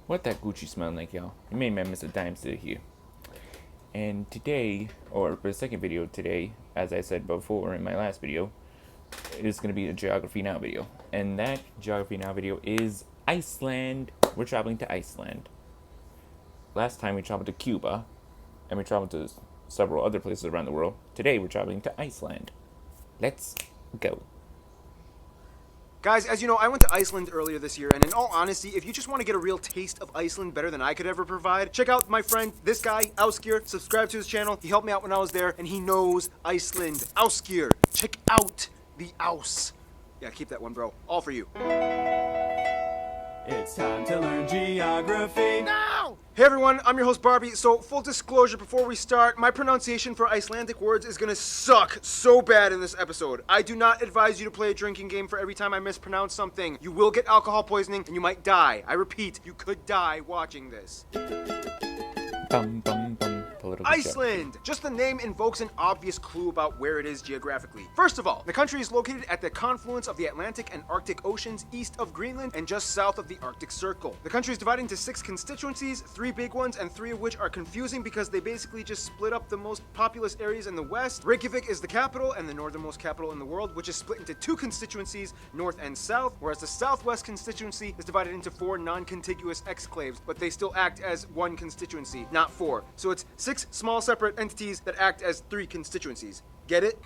What that Gucci smelling like, y'all? You made man miss a dime still here. And today, or the second video today, as I said before in my last video, it is going to be a Geography Now video. And that Geography Now video is Iceland. We're traveling to Iceland. Last time we traveled to Cuba, and we traveled to several other places around the world. Today we're traveling to Iceland. Let's go. Guys, as you know, I went to Iceland earlier this year, and in all honesty, if you just want to get a real taste of Iceland better than I could ever provide, check out my friend, this guy, Ásgeir. Subscribe to his channel. He helped me out when I was there, and he knows Iceland. Ásgeir, check out the Ás. Yeah, keep that one, bro. All for you. It's time to learn geography now! Hey everyone, I'm your host Barbie. So, full disclosure before we start, my pronunciation for Icelandic words is gonna suck so bad in this episode. I do not advise you to play a drinking game for every time I mispronounce something. You will get alcohol poisoning and you might die. I repeat, you could die watching this. Bum, bum, bum. Political Iceland! Just the name invokes an obvious clue about where it is geographically. First of all, the country is located at the confluence of the Atlantic and Arctic Oceans east of Greenland and just south of the Arctic Circle. The country is divided into 6 constituencies, 3 big ones, and 3 of which are confusing because they basically just split up the most populous areas in the west. Reykjavik is the capital and the northernmost capital in the world, which is split into 2 constituencies, north and south, whereas the southwest constituency is divided into 4 non-contiguous exclaves, but they still act as 1 constituency, not 4. So it's 6 small separate entities that act as 3 constituencies. Get it?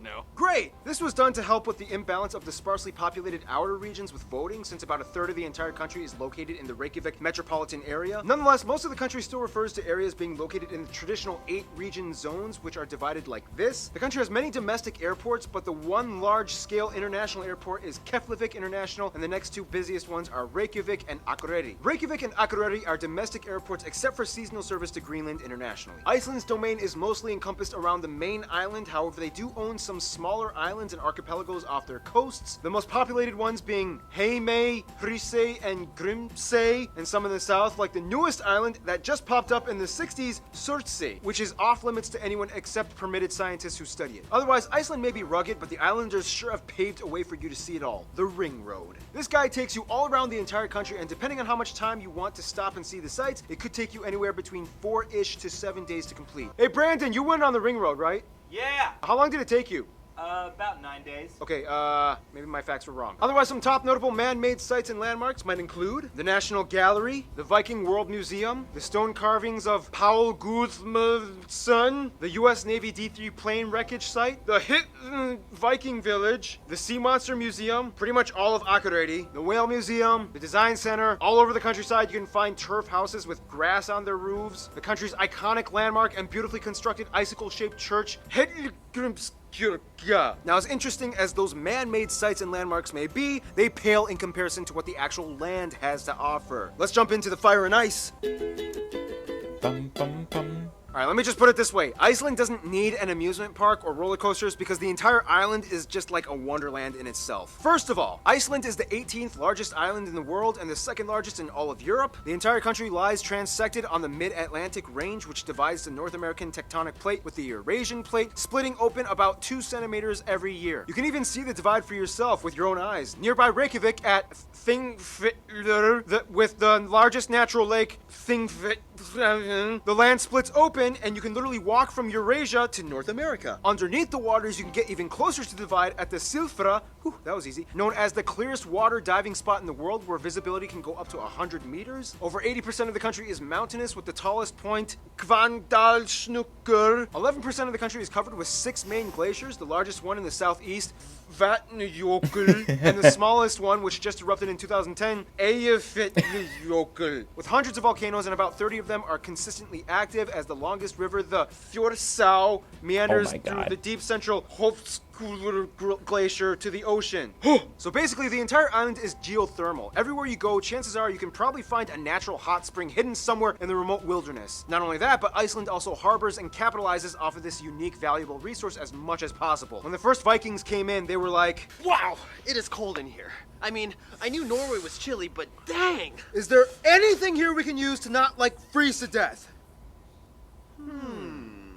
No. Great! This was done to help with the imbalance of the sparsely populated outer regions with voting, since about a third of the entire country is located in the Reykjavik metropolitan area. Nonetheless, most of the country still refers to areas being located in the traditional 8 region zones, which are divided like this. The country has many domestic airports, but the one large-scale international airport is Keflavik International, and the next 2 busiest ones are Reykjavik and Akureyri. Reykjavik and Akureyri are domestic airports except for seasonal service to Greenland internationally. Iceland's domain is mostly encompassed around the main island, however they do own some smaller islands and archipelagos off their coasts, the most populated ones being Heimaey, Hrísey, and Grímsey, and some in the south, like the newest island that just popped up in the 60s, Surtsey, which is off limits to anyone except permitted scientists who study it. Otherwise, Iceland may be rugged, but the islanders sure have paved a way for you to see it all. The Ring Road. This guide takes you all around the entire country, and depending on how much time you want to stop and see the sights, it could take you anywhere between 4-ish to 7 days to complete. Hey Brandon, you went on the Ring Road, right? Yeah! How long did it take you? About 9 days. Okay, maybe my facts were wrong. Otherwise, some top notable man-made sites and landmarks might include the National Gallery, the Viking World Museum, the stone carvings of Paul Guðmundsson, the U.S. Navy D-3 plane wreckage site, the Viking Village, the Sea Monster Museum, pretty much all of Akureyri, the Whale Museum, the Design Center. All over the countryside, you can find turf houses with grass on their roofs, the country's iconic landmark and beautifully constructed icicle-shaped church, Now, as interesting as those man-made sites and landmarks may be, they pale in comparison to what the actual land has to offer. Let's jump into the fire and ice. Bum, bum, bum. Alright, let me just put it this way. Iceland doesn't need an amusement park or roller coasters because the entire island is just like a wonderland in itself. First of all, Iceland is the 18th largest island in the world and the 2nd largest in all of Europe. The entire country lies transected on the mid-Atlantic range, which divides the North American tectonic plate with the Eurasian plate, splitting open about 2 centimeters every year. You can even see the divide for yourself with your own eyes. Nearby Reykjavik at Thingvellir, with the largest natural lake, the land splits open and you can literally walk from Eurasia to North America. Underneath the waters, you can get even closer to the divide at the Silfra, that was easy, known as the clearest water diving spot in the world, where visibility can go up to 100 meters. Over 80% of the country is mountainous, with the tallest point, Hvannadalshnúkur. 11% of the country is covered with 6 main glaciers, the largest one in the southeast, Vatnajökull, and the smallest one, which just erupted in 2010, Eyjafjallajökull. With hundreds of volcanoes and about 30 of them are consistently active, as the longest river, the Þjórsá, meanders through the deep central Hofsjökull glacier to the ocean. So basically, the entire island is geothermal. Everywhere you go, chances are you can probably find a natural hot spring hidden somewhere in the remote wilderness. Not only that, but Iceland also harbors and capitalizes off of this unique, valuable resource as much as possible. When the first Vikings came in, they were like, "Wow, it is cold in here. I mean, I knew Norway was chilly, but dang!" is there anything here we can use to not, like, freeze to death?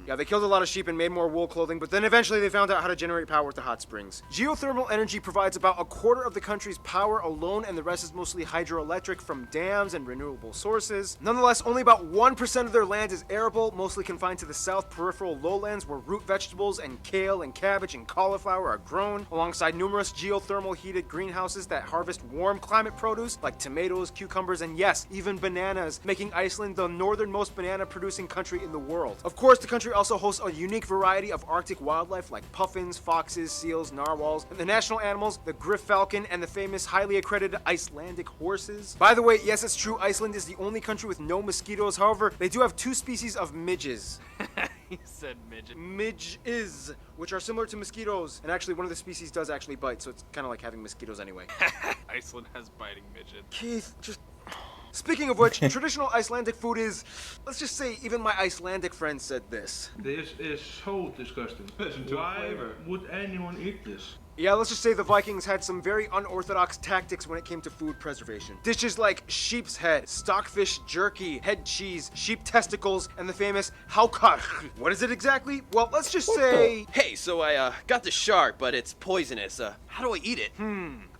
Yeah, they killed a lot of sheep and made more wool clothing, but then eventually they found out how to generate power with the hot springs. Geothermal energy provides about a quarter of the country's power alone, and the rest is mostly hydroelectric from dams and renewable sources. Nonetheless, only about 1% of their land is arable, mostly confined to the south peripheral lowlands where root vegetables and kale and cabbage and cauliflower are grown, alongside numerous geothermal heated greenhouses that harvest warm climate produce like tomatoes, cucumbers, and yes, even bananas, making Iceland the northernmost banana producing country in the world. Of course, the country also hosts a unique variety of Arctic wildlife like puffins, foxes, seals, narwhals, and the national animals, the griff falcon, and the famous highly accredited Icelandic horses. By the way, yes, it's true, Iceland is the only country with no mosquitoes. However, they do have two species of midges. He said midget. Midges, which are similar to mosquitoes, and actually one of the species does actually bite, so it's kind of like having mosquitoes anyway. Iceland has biting midget. Keith, just... Speaking of which, traditional Icelandic food is, let's just say, even my Icelandic friend said this. This is so disgusting. Listen to Why the flavor. would anyone eat this? Yeah, let's just say the Vikings had some very unorthodox tactics when it came to food preservation. Dishes like sheep's head, stockfish jerky, head cheese, sheep testicles, and the famous haukar. What is it exactly? Well, let's just say... Hey, so I got the shark, but it's poisonous. How do I eat it?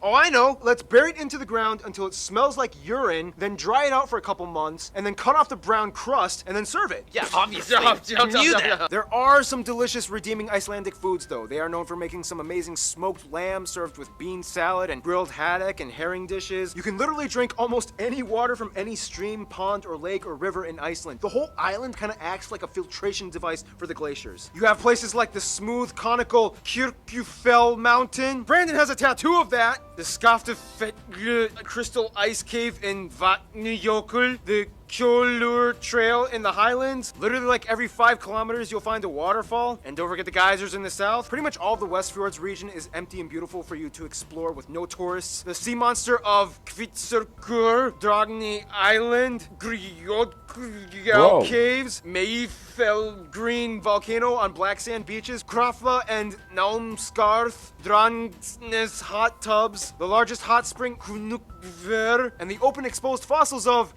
Oh, I know. Let's bury it into the ground until it smells like urine, then dry it out for a couple months, and then cut off the brown crust, and then serve it. Yeah, obviously. I knew that. There are some delicious redeeming Icelandic foods, though. They are known for making some amazing smoked lamb served with bean salad and grilled haddock and herring dishes. You can literally drink almost any water from any stream, pond, or lake or river in Iceland. The whole island kind of acts like a filtration device for the glaciers. You have places like the smooth, conical Kirkjufell Mountain. Brandon has a tattoo of that. The Skaftafell Crystal Ice Cave in Vatnajökull. The Kjolur Trail in the Highlands. Literally like every 5 kilometers you'll find a waterfall. And don't forget the geysers in the south. Pretty much all of the Westfjords region is empty and beautiful for you to explore with no tourists. The sea monster of Kvitserkur, Dragni Island, Griodgjal Caves, Mayfell Green Volcano on black sand beaches, Krafla and Naumskarth, Drangsnes hot tubs, the largest hot spring Knukver, and the open exposed fossils of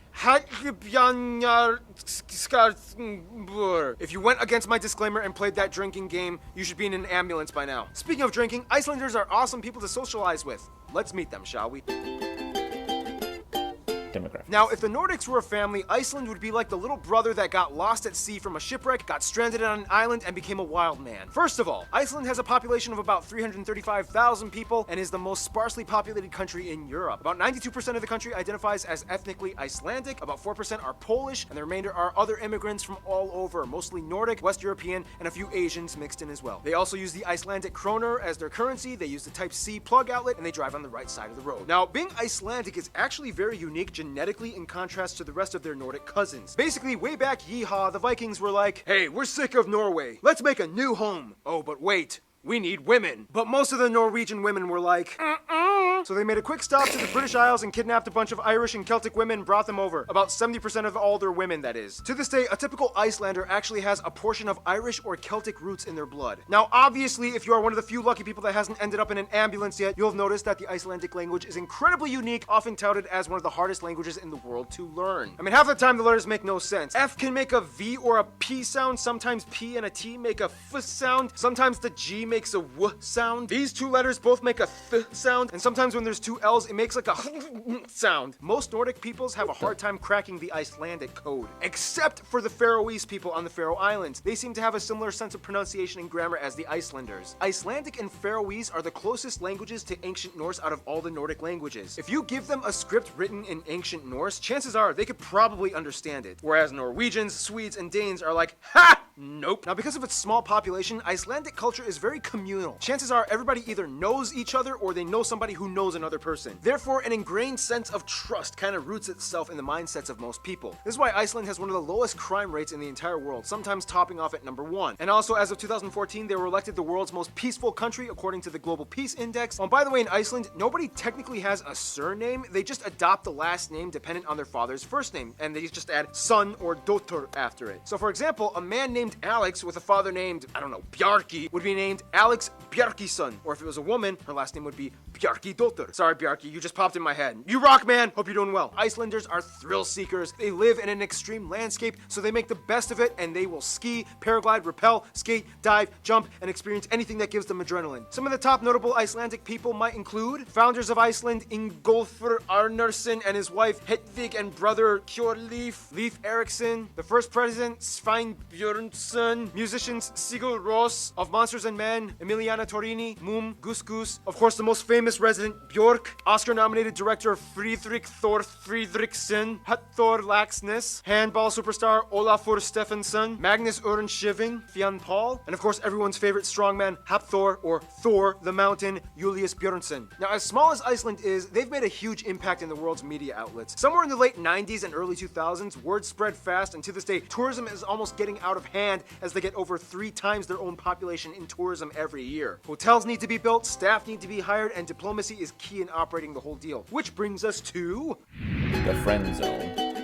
If you went against my disclaimer and played that drinking game, you should be in an ambulance by now. Speaking of drinking, Icelanders are awesome people to socialize with. Let's meet them, shall we? Demographics. Now, if the Nordics were a family, Iceland would be like the little brother that got lost at sea from a shipwreck, got stranded on an island, and became a wild man. First of all, Iceland has a population of about 335,000 people and is the most sparsely populated country in Europe. About 92% of the country identifies as ethnically Icelandic, about 4% are Polish, and the remainder are other immigrants from all over, mostly Nordic, West European, and a few Asians mixed in as well. They also use the Icelandic kroner as their currency, they use the Type C plug outlet, and they drive on the right side of the road. Now, being Icelandic is actually very unique genetically in contrast to the rest of their Nordic cousins. Basically, way back yeehaw, the Vikings were like, hey, we're sick of Norway. Let's make a new home. Oh, but wait. We need women. But most of the Norwegian women were like, So they made a quick stop to the British Isles and kidnapped a bunch of Irish and Celtic women and brought them over. About 70% of all their women, that is. To this day, a typical Icelander actually has a portion of Irish or Celtic roots in their blood. Now, obviously, if you are one of the few lucky people that hasn't ended up in an ambulance yet, you'll have noticed that the Icelandic language is incredibly unique, often touted as one of the hardest languages in the world to learn. I mean, half the time the letters make no sense. F can make a V or a P sound, sometimes P and a T make a F sound, sometimes the G makes a W sound. These two letters both make a Th sound, and sometimes when there's two L's, it makes like a sound. Most Nordic peoples have a hard time cracking the Icelandic code, except for the Faroese people on the Faroe Islands. They seem to have a similar sense of pronunciation and grammar as the Icelanders. Icelandic and Faroese are the closest languages to ancient Norse out of all the Nordic languages. If you give them a script written in ancient Norse, chances are they could probably understand it. Whereas Norwegians, Swedes, and Danes are like, ha! Nope. Now, because of its small population, Icelandic culture is very communal. Chances are everybody either knows each other or they know somebody who knows another person. Therefore, an ingrained sense of trust kind of roots itself in the mindsets of most people. This is why Iceland has one of the lowest crime rates in the entire world, sometimes topping off at number 1. And also, as of 2014, they were elected the world's most peaceful country according to the Global Peace Index. By the way, in Iceland, nobody technically has a surname. They just adopt the last name dependent on their father's first name, and they just add son or dotter after it. So for example, a man named Alex with a father named, I don't know, Bjarki would be named Alex Bjarkison. Or if it was a woman, her last name would be Bjarkidóttir. Gultur. Sorry, Bjarki, you just popped in my head. You rock, man. Hope you're doing well. Icelanders are thrill seekers. They live in an extreme landscape, so they make the best of it, and they will ski, paraglide, rappel, skate, dive, jump, and experience anything that gives them adrenaline. Some of the top notable Icelandic people might include founders of Iceland, Ingolfur Arnarsson and his wife Hedvig and brother Kjorleif, Leif Erikson, the first president Svein Björnsson, musicians Sigur Rós of Monsters and Men, Emiliana Torini, Mum, Gus Gus, of course the most famous resident Björk, Oscar-nominated director Friedrich Thor Friedrichsen, Hutthor Laxness, handball superstar Olafur Stefansson, Magnus Örnskjöld, Fionn Paul, and of course everyone's favorite strongman Hapthor or Thor the Mountain, Julius Björnsson. Now, as small as Iceland is, they've made a huge impact in the world's media outlets. Somewhere in the late 90s and early 2000s, word spread fast, and to this day, tourism is almost getting out of hand as they get over 3 times their own population in tourism every year. Hotels need to be built, staff need to be hired, and diplomacy is key in operating the whole deal. Which brings us to... The friend zone.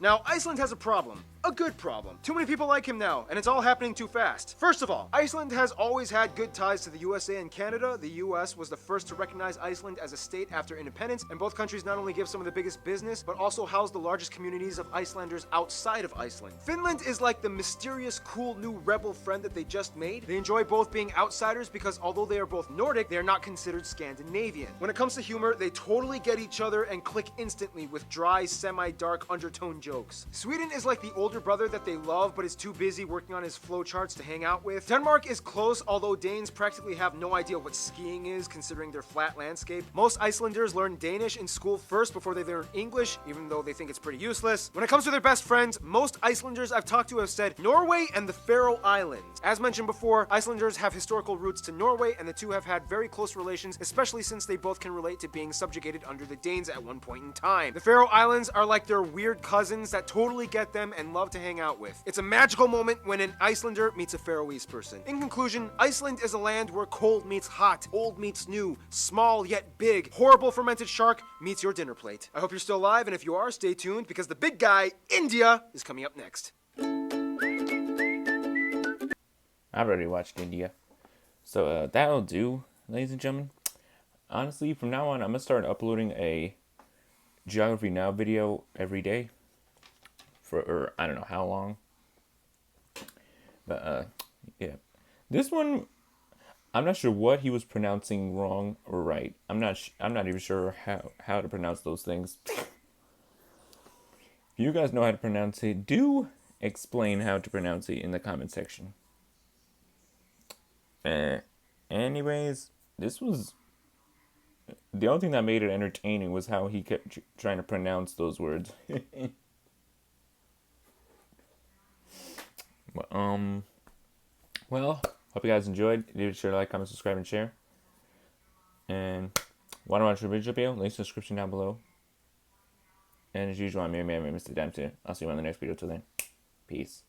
Now, Iceland has a problem. A good problem. Too many people like him now, and it's all happening too fast. First of all, Iceland has always had good ties to the USA and Canada. The US was the first to recognize Iceland as a state after independence, and both countries not only give some of the biggest business, but also house the largest communities of Icelanders outside of Iceland. Finland is like the mysterious, cool new rebel friend that they just made. They enjoy both being outsiders because although they are both Nordic, they are not considered Scandinavian. When it comes to humor, they totally get each other and click instantly with dry, semi-dark undertone jokes. Sweden is like the older brother that they love but is too busy working on his flowcharts to hang out with. Denmark is close, although Danes practically have no idea what skiing is considering their flat landscape. Most Icelanders learn Danish in school first before they learn English, even though they think it's pretty useless. When it comes to their best friends, most Icelanders I've talked to have said Norway and the Faroe Islands. As mentioned before, Icelanders have historical roots to Norway, and the two have had very close relations, especially since they both can relate to being subjugated under the Danes at one point in time. The Faroe Islands are like their weird cousins that totally get them and love to hang out with. It's a magical moment when an Icelander meets a Faroese person. In conclusion, Iceland is a land where cold meets hot, old meets new, small yet big, horrible fermented shark meets your dinner plate. I hope you're still alive, and if you are, stay tuned because the big guy, India, is coming up next. I've already watched India. So that'll do, ladies and gentlemen. Honestly, from now on, I'm going to start uploading a Geography Now video every day. For I don't know how long. But, yeah. This one, I'm not sure what he was pronouncing wrong or right. I'm not even sure how to pronounce those things. If you guys know how to pronounce it, do explain how to pronounce it in the comment section. Anyways, this was... The only thing that made it entertaining was how he kept trying to pronounce those words. Well, hope you guys enjoyed. Be sure to like, comment, subscribe, and share. And want to watch the original video? Links in the description down below. And as usual, I'm your man, Mr. Dempsey. I'll see you on the next video. Till then, peace.